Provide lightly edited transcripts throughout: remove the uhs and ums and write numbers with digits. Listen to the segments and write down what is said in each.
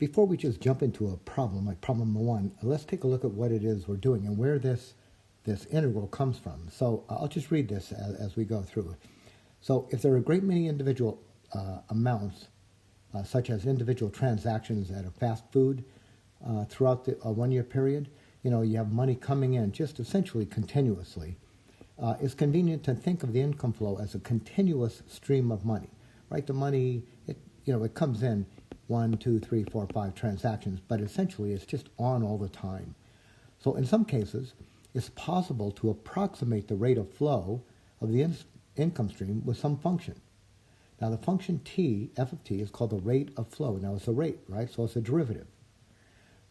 before we just jump into a problem like problem number one, let's take a look at what it is we're doing and where this integral comes from. So I'll just read this as we go through. So if there are a great many individual amounts, such as individual transactions at a fast food throughout the 1 year period, you have money coming in just essentially continuously. It's convenient to think of the income flow as a continuous stream of money, right? The money, it comes in 1, 2, 3, 4, 5 transactions, but essentially it's just on all the time. So in some cases, it's possible to approximate the rate of flow of the income stream with some function. Now the function t, f of t, is called the rate of flow. Now it's a rate, right? So it's a derivative.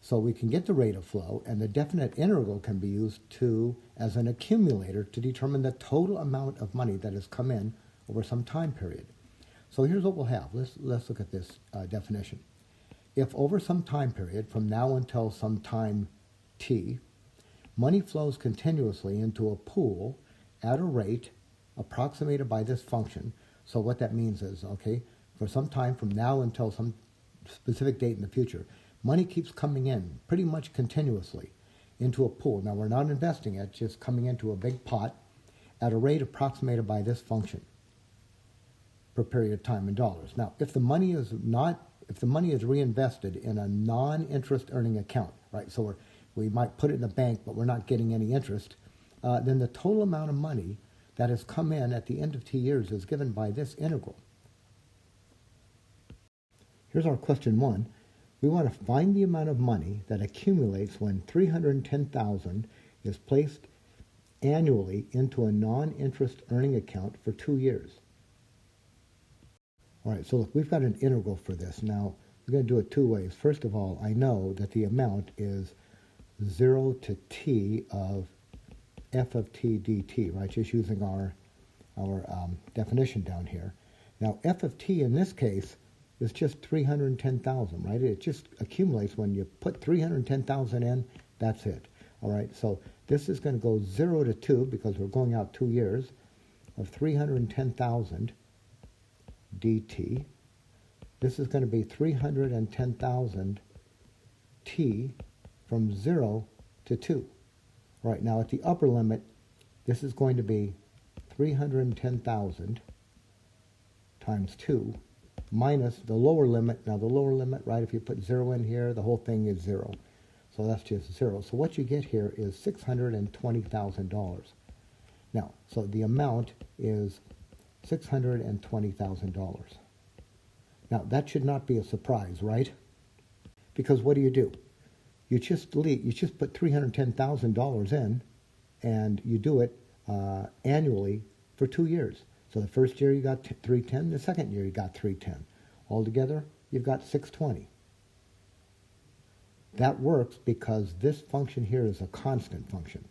So we can get the rate of flow, and the definite integral can be used as an accumulator to determine the total amount of money that has come in over some time period. So here's what we'll have. Let's look at this definition. If over some time period, from now until some time t, money flows continuously into a pool at a rate approximated by this function. So what that means is, for some time from now until some specific date in the future, money keeps coming in pretty much continuously into a pool. Now we're not investing it, just coming into a big pot at a rate approximated by this function per period of time in dollars. Now, if the money is reinvested in a non-interest earning account, right? So we might put it in the bank, but we're not getting any interest. Then the total amount of money that has come in at the end of t years is given by this integral. Here's our question one. We want to find the amount of money that accumulates when $310,000 is placed annually into a non-interest earning account for 2 years. All right, so look, we've got an integral for this. Now, we're going to do it two ways. First of all, I know that the amount is 0 to t of f of t dt, right? Just using our definition down here. Now, f of t in this case is just 310,000, right? It just accumulates when you put 310,000 in, that's it. All right, so this is going to go 0 to 2 because we're going out 2 years of 310,000 dt. This is going to be 310,000 t from 0 to 2. All right, now at the upper limit, this is going to be 310,000 times 2 minus the lower limit. Now the lower limit, right, if you put 0 in here, the whole thing is 0. So that's just 0. So what you get here is $620,000. Now, so the amount is $620,000. Now, that should not be a surprise, right? Because what do? You just put $310,000 in, and you do it annually for 2 years. So the first year you got 310, the second year you got 310. Altogether, you've got 620. That works because this function here is a constant function.